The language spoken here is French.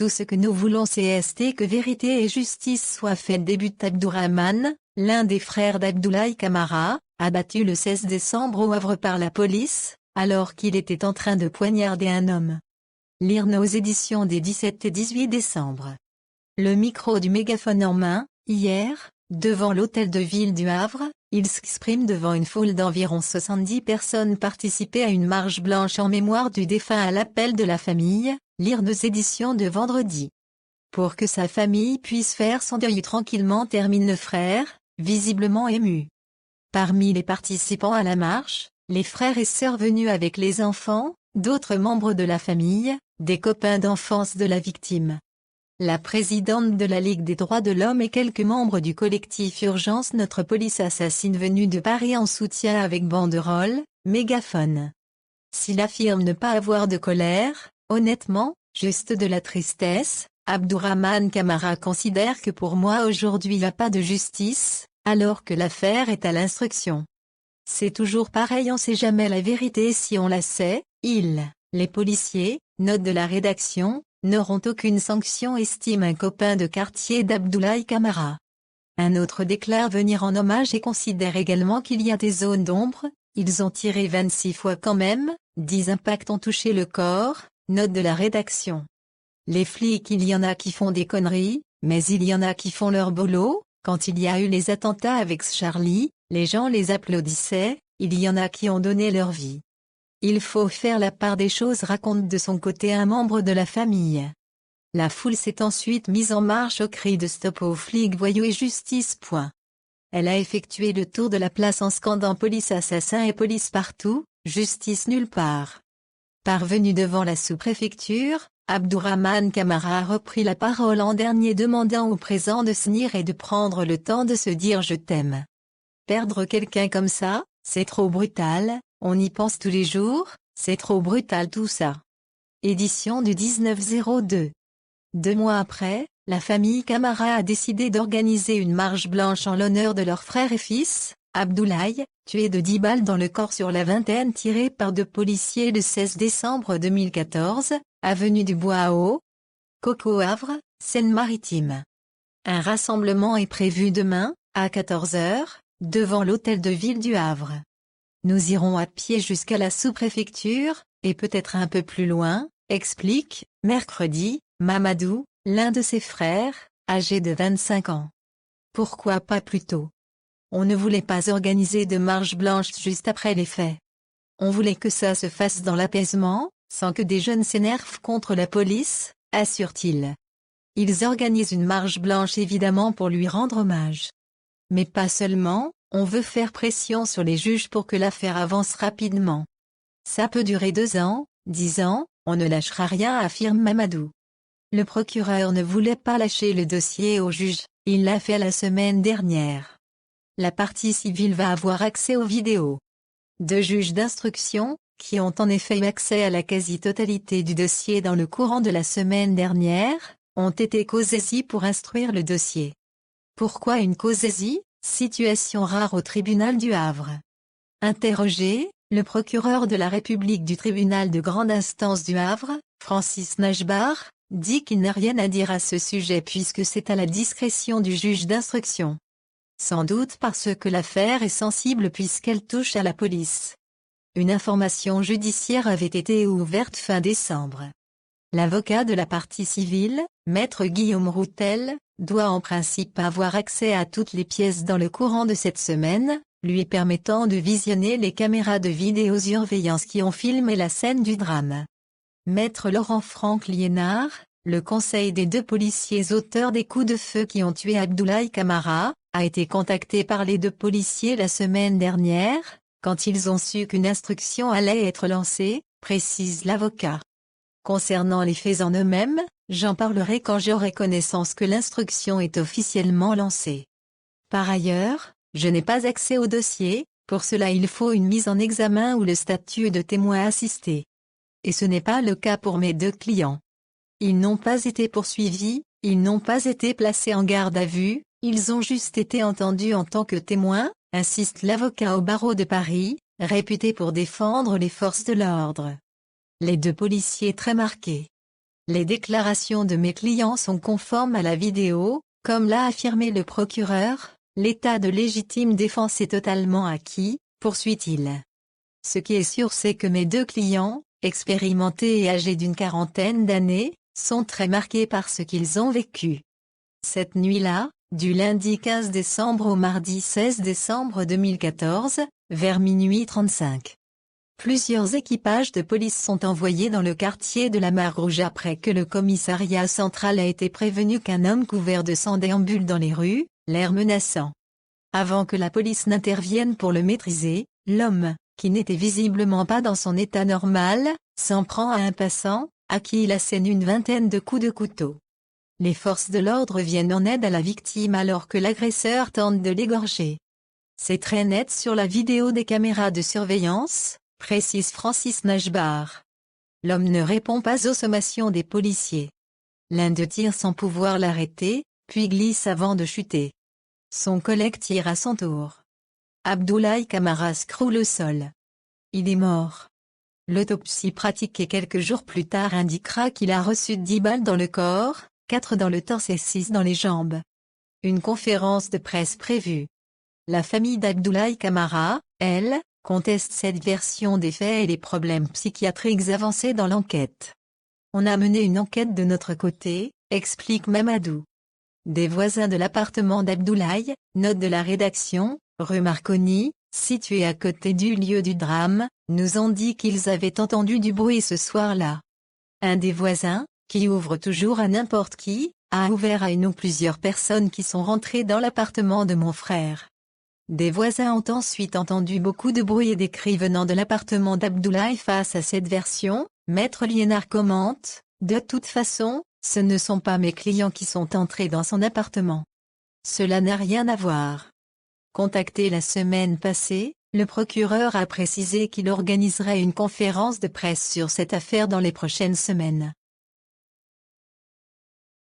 Tout ce que nous voulons c'est que vérité et justice soient faites, débute Abdourahmane, l'un des frères d'Abdoulaye Camara, abattu le 16 décembre au Havre par la police, alors qu'il était en train de poignarder un homme. Lire nos éditions des 17 et 18 décembre. Le micro du mégaphone en main, hier, devant l'hôtel de ville du Havre, il s'exprime devant une foule d'environ 70 personnes participées à une marche blanche en mémoire du défunt à l'appel de la famille, lire nos éditions de vendredi. Pour que sa famille puisse faire son deuil tranquillement, termine le frère, visiblement ému. Parmi les participants à la marche, les frères et sœurs venus avec les enfants, d'autres membres de la famille, des copains d'enfance de la victime. La présidente de la Ligue des droits de l'homme et quelques membres du collectif Urgence Notre Police Assassine venus de Paris en soutien avec banderole, mégaphone. S'il affirme ne pas avoir de colère, honnêtement, juste de la tristesse, Abdourahmane Camara considère que pour moi aujourd'hui il n'y a pas de justice, alors que l'affaire est à l'instruction. C'est toujours pareil, on sait jamais la vérité, si on la sait, les policiers, note de la rédaction, n'auront aucune sanction, estime un copain de quartier d'Abdoulaye Camara. Un autre déclare venir en hommage et considère également qu'il y a des zones d'ombre, ils ont tiré 26 fois quand même, 10 impacts ont touché le corps, note de la rédaction. Les flics, il y en a qui font des conneries, mais il y en a qui font leur boulot. Quand il y a eu les attentats avec Charlie, les gens les applaudissaient, il y en a qui ont donné leur vie. Il faut faire la part des choses, raconte de son côté un membre de la famille. La foule s'est ensuite mise en marche au cri de stop aux flics, voyous et justice. Elle a effectué le tour de la place en scandant police assassin et police partout, justice nulle part. Parvenu devant la sous-préfecture, Abdourahmane Camara a repris la parole en dernier, demandant aux présents de se tenir et de prendre le temps de se dire je t'aime. Perdre quelqu'un comme ça, c'est trop brutal, on y pense tous les jours, c'est trop brutal tout ça. Édition du 19/02. 2 mois après, la famille Camara a décidé d'organiser une marche blanche en l'honneur de leur frère et fils, Abdoulaye, tué de 10 balles dans le corps sur la vingtaine tirée par 2 policiers le 16 décembre 2014, avenue du Bois à Eau, Coco Havre, Seine-Maritime. Un rassemblement est prévu demain, à 14 h, devant l'hôtel de ville du Havre. Nous irons à pied jusqu'à la sous-préfecture, et peut-être un peu plus loin, explique, mercredi, Mamadou, l'un de ses frères, âgé de 25 ans. Pourquoi pas plus tôt? On ne voulait pas organiser de marche blanche juste après les faits. On voulait que ça se fasse dans l'apaisement, sans que des jeunes s'énervent contre la police, assure-t-il. Ils organisent une marche blanche évidemment pour lui rendre hommage. Mais pas seulement, on veut faire pression sur les juges pour que l'affaire avance rapidement. Ça peut durer 2 ans, 10 ans, on ne lâchera rien, affirme Mamadou. Le procureur ne voulait pas lâcher le dossier au juge, il l'a fait la semaine dernière. La partie civile va avoir accès aux vidéos. 2 juges d'instruction, qui ont en effet eu accès à la quasi-totalité du dossier dans le courant de la semaine dernière, ont été co-saisis pour instruire le dossier. Pourquoi une co-saisie, situation rare au tribunal du Havre? Interrogé, le procureur de la République du tribunal de grande instance du Havre, Francis Najbar, dit qu'il n'a rien à dire à ce sujet puisque c'est à la discrétion du juge d'instruction. Sans doute parce que l'affaire est sensible puisqu'elle touche à la police. Une information judiciaire avait été ouverte fin décembre. L'avocat de la partie civile, maître Guillaume Routel, doit en principe avoir accès à toutes les pièces dans le courant de cette semaine, lui permettant de visionner les caméras de vidéosurveillance qui ont filmé la scène du drame. Maître Laurent-Franck Liénard, le conseil des 2 policiers auteurs des coups de feu qui ont tué Abdoulaye Camara, a été contacté par les 2 policiers la semaine dernière, quand ils ont su qu'une instruction allait être lancée, précise l'avocat. Concernant les faits en eux-mêmes, j'en parlerai quand j'aurai connaissance que l'instruction est officiellement lancée. Par ailleurs, je n'ai pas accès au dossier, pour cela il faut une mise en examen ou le statut de témoin assisté. Et ce n'est pas le cas pour mes 2 clients. Ils n'ont pas été poursuivis, ils n'ont pas été placés en garde à vue, ils ont juste été entendus en tant que témoins, insiste l'avocat au barreau de Paris, réputé pour défendre les forces de l'ordre. Les 2 policiers très marqués. Les déclarations de mes clients sont conformes à la vidéo, comme l'a affirmé le procureur, l'état de légitime défense est totalement acquis, poursuit-il. Ce qui est sûr c'est que mes deux clients, expérimentés et âgés d'une quarantaine d'années, sont très marqués par ce qu'ils ont vécu. Cette nuit-là, du lundi 15 décembre au mardi 16 décembre 2014, vers minuit 35. Plusieurs équipages de police sont envoyés dans le quartier de la Mar-Rouge après que le commissariat central a été prévenu qu'un homme couvert de sang déambule dans les rues, l'air menaçant. Avant que la police n'intervienne pour le maîtriser, l'homme, qui n'était visiblement pas dans son état normal, s'en prend à un passant, à qui il assène une vingtaine de coups de couteau. Les forces de l'ordre viennent en aide à la victime alors que l'agresseur tente de l'égorger. C'est très net sur la vidéo des caméras de surveillance, précise Francis Najbar. L'homme ne répond pas aux sommations des policiers. L'un d'eux tire sans pouvoir l'arrêter, puis glisse avant de chuter. Son collègue tire à son tour. Abdoulaye Camara scroule au sol. Il est mort. L'autopsie pratiquée quelques jours plus tard indiquera qu'il a reçu 10 balles dans le corps, 4 dans le torse et 6 dans les jambes. Une conférence de presse prévue. La famille d'Abdoulaye Camara, elle, conteste cette version des faits et les problèmes psychiatriques avancés dans l'enquête. On a mené une enquête de notre côté, explique Mamadou. Des voisins de l'appartement d'Abdoulaye, note de la rédaction, rue Marconi, située à côté du lieu du drame, nous ont dit qu'ils avaient entendu du bruit ce soir-là. Un des voisins, qui ouvre toujours à n'importe qui, a ouvert à une ou plusieurs personnes qui sont rentrées dans l'appartement de mon frère. Des voisins ont ensuite entendu beaucoup de bruit et des cris venant de l'appartement d'Abdoulaye. Face à cette version, Maître Liénard commente, « De toute façon, ce ne sont pas mes clients qui sont entrés dans son appartement. Cela n'a rien à voir. » Contacté la semaine passée, le procureur a précisé qu'il organiserait une conférence de presse sur cette affaire dans les prochaines semaines.